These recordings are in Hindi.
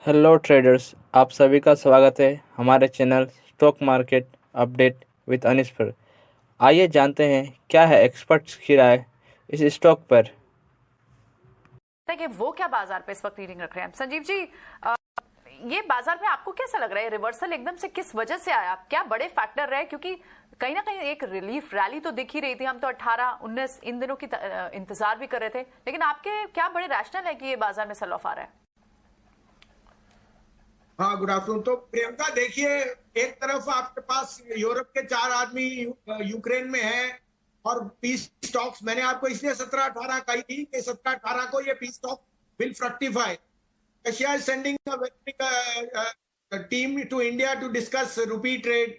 हेलो ट्रेडर्स, आप सभी का स्वागत है हमारे channel stock market update with Anees पर। आइए जानते हैं क्या है एक्सपर्ट्स की राय इस स्टॉक पर। कि वो क्या बाजार पे इस वक्त रीडिंग रख रहे हैं संजीव जी। ये बाजार में आपको कैसा लग रहा है, रिवर्सल एकदम से किस वजह से आया, क्या बड़े फैक्टर रहे? क्योंकि कहीं ना कहीं एक रिलीफ रैली तो दिख ही रही थी, हम तो 18-19 इन दिनों की इंतजार भी कर रहे थे, लेकिन आपके क्या बड़े रैशनल है कि ये बाजार में सेल ऑफ आ रहा है? हाँ, गुड आफ्टरनून। तो प्रियंका देखिए, एक तरफ आपके पास यूरोप के 4 आदमी यूक्रेन में हैं और पीस स्टॉक्स, मैंने आपको इसलिए 17-18 कही थी कि 17-18 को ये peace stock will fructify. Russia is sending team to India to discuss rupee trade.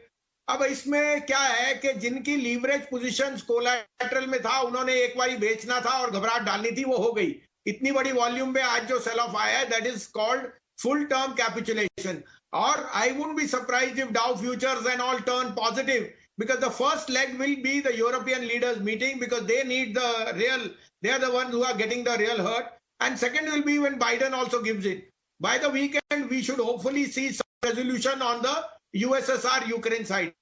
अब इसमें क्या है कि जिनकी लीवरेज पोजीशंस कोलैटरल में था, उन्होंने एक बार बेचना था और घबराहट डालनी थी, वो हो गई। इतनी बड़ी वॉल्यूम में आज जो सेल ऑफ आया है, that is called full term capitulation. Or I wouldn't be surprised if Dow futures and all turn positive, because the first leg will be the European leaders meeting, because they need they are the ones who are getting the real hurt. And second will be when Biden also gives it. By the weekend, we should hopefully see some resolution on the USSR Ukraine side.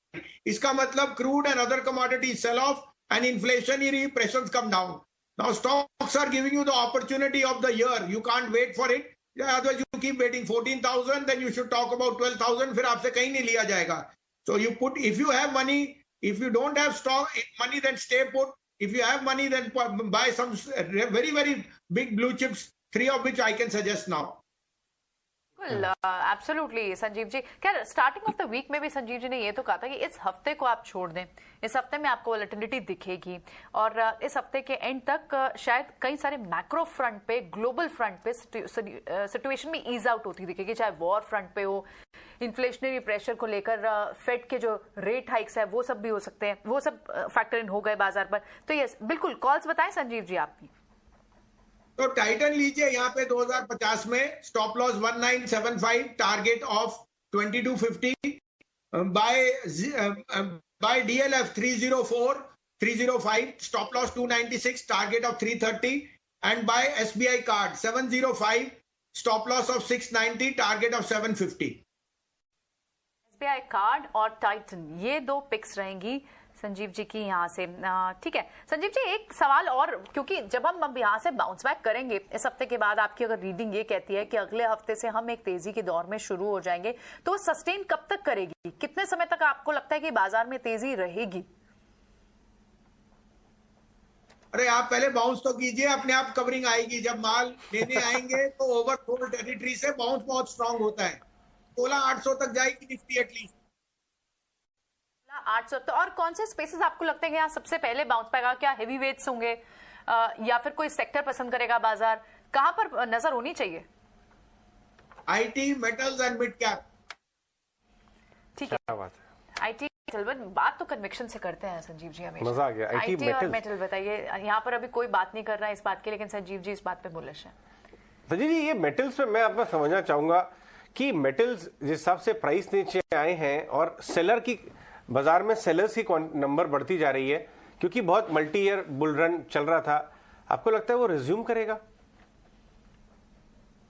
Iska matlab crude and other commodities sell off and inflationary pressures come down. Now stocks are giving you the opportunity of the year. You can't wait for it. Otherwise you keep waiting 14,000, then you should talk about 12,000, फिर आपसे कहीं नहीं लिया जाएगा. So you put, if you have money, if you don't have stock money, then stay put. If you have money, then buy some very very big blue chips, 3 of which I can suggest now. Absolutely Sanjeev ji, क्या स्टार्टिंग ऑफ द वीक में भी संजीव जी ने ये तो कहा था कि इस हफ्ते को आप छोड़ दें, इस हफ्ते में आपको वोलेटिलिटी दिखेगी और इस हफ्ते के एंड तक शायद कई सारे मैक्रो फ्रंट पे, ग्लोबल फ्रंट पे सिचुएशन में ईज आउट होती दिखेगी, चाहे वॉर फ्रंट पे हो, इन्फ्लेशनरी प्रेशर को लेकर फेड के जो रेट हाइक्स है वो सब भी हो सकते हैं, वो सब फैक्टर इन हो गए बाजार पर। तो ये बिल्कुल कॉल्स बताएं संजीव जी आपकी। तो टाइटन लीजिए, यहाँ पे 2050 में stop loss 1975, target of 2250, buy DLF 304 305, stop loss 296, target of 330, and buy SBI card 705, stop loss of 690, target of 750। SBI card और टाइटन, ये दो पिक्स रहेंगी संजीव जी की यहाँ से। ठीक है संजीव जी, एक सवाल और, क्योंकि जब हम अब यहाँ से बाउंस बैक करेंगे इस हफ्ते के बाद, आपकी अगर रीडिंग ये कहती है कि अगले हफ्ते से हम एक तेजी के दौर में शुरू हो जाएंगे, तो सस्टेन कब तक करेगी? कितने समय तक आपको लगता है कि बाजार में तेजी रहेगी? अरे आप पहले बाउंस तो कीजिए, अपने आप कवरिंग आएगी। जब माल लेने आएंगे तो ओवरसोल्ड टेरिटरी से बाउंस बहुत स्ट्रांग होता है। 16,800 तक जाएगी निफ्टी एटलीस्ट। 800। तो और कौन से स्पेसेस आपको लगते हैं कि यहाँ सबसे पहले बाउंस पाएगा? क्या हेवी वेट्स होंगे या फिर कोई सेक्टर पसंद करेगा बाजार? कहां पर नजर होनी चाहिए? IT, metals and mid cap. ठीक है, आईटी मेटल, बात तो कन्विक्शन से करते हैं संजीव जी, हमें मजा आ गया। आईटी और मेटल बताइए, यहाँ पर अभी कोई बात नहीं कर रहा है इस बात की, लेकिन संजीव जी इस बात पे बुलिश है। संजीव जी, ये मेटल्स पे मैं आपको समझना चाहूंगा कि मेटल्स जिस हिसाब से प्राइस नीचे आए हैं और सेलर की, बाजार में सेलर्स की नंबर बढ़ती जा रही है, क्योंकि बहुत मल्टी ईयर बुल रन चल रहा था, आपको लगता है वो रिज्यूम करेगा?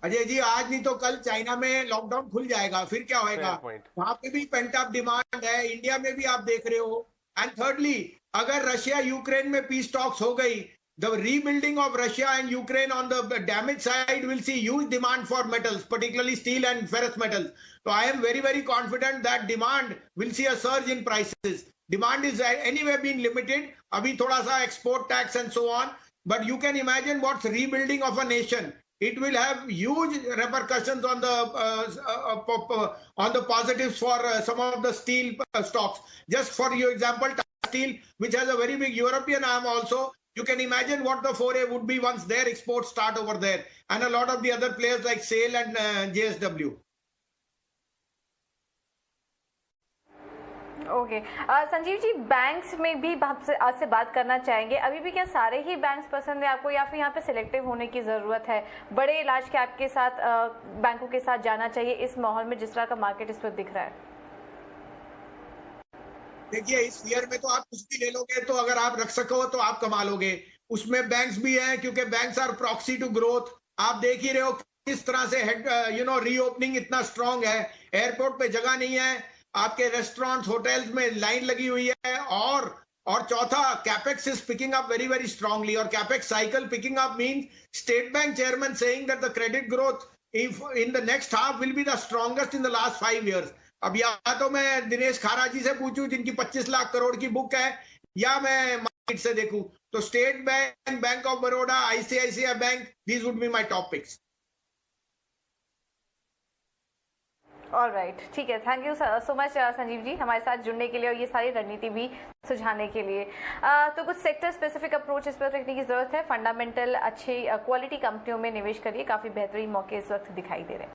अजय जी, आज नहीं तो कल चाइना में लॉकडाउन खुल जाएगा, फिर क्या होएगा? वहां पे भी पेंट अप डिमांड है, इंडिया में भी आप देख रहे हो। एंड थर्डली, अगर रशिया यूक्रेन में पीस टॉक्स हो गई, the rebuilding of Russia and Ukraine on the damage side will see huge demand for metals, particularly steel and ferrous metals. So I am very, very confident that demand will see a surge in prices. Demand is anyway been limited. Abhi thoda sa export tax and so on. But you can imagine what's rebuilding of a nation. It will have huge repercussions on the positives for some of the steel stocks. Just for your example, steel, which has a very big European arm also. You can imagine what the foray would be once their exports start over there, and a lot of the other players like SAIL and JSW. Okay Sanjeev ji, banks में भी आपसे बात करना चाहेंगे। अभी भी क्या सारे ही बैंक्स पसंद है आपको, या फिर यहाँ पे सिलेक्टिव होने की जरूरत है? बड़े इलाज के आपके साथ बैंकों के साथ जाना चाहिए इस माहौल में जिस तरह का मार्केट इस वक्त दिख रहा है? देखिए, इस ईयर में तो आप कुछ भी ले लोगे, तो अगर आप रख सको तो आप कमा लोगे। उसमें बैंक्स भी हैं, क्योंकि banks are proxy to growth. आप देख ही रहे हो इस तरह से रीओपनिंग इतना स्ट्रांग है, एयरपोर्ट पे जगह नहीं है, आपके रेस्टोरेंट्स होटल्स में लाइन लगी हुई है, और चौथा, capex is picking up very very strongly, और capex cycle picking up means State Bank chairman saying that the credit growth in the next half will be the strongest in the last 5 years। अब या तो मैं दिनेश खारा जी से पूछूं जिनकी 25 लाख करोड़ की बुक है, या मैं मार्केट से देखूं, तो State Bank, Bank of Baroda, ICICI Bank, these would be my top picks. Alright, ठीक है, thank you so much Sanjeev ji हमारे साथ जुड़ने के लिए और ये सारी रणनीति भी सुझाने के लिए। तो कुछ सेक्टर स्पेसिफिक अप्रोच इस पर रखने की जरूरत है। फंडामेंटल अच्छी क्वालिटी कंपनियों में निवेश करिए, काफी बेहतरीन मौके इस वक्त दिखाई दे रहे हैं।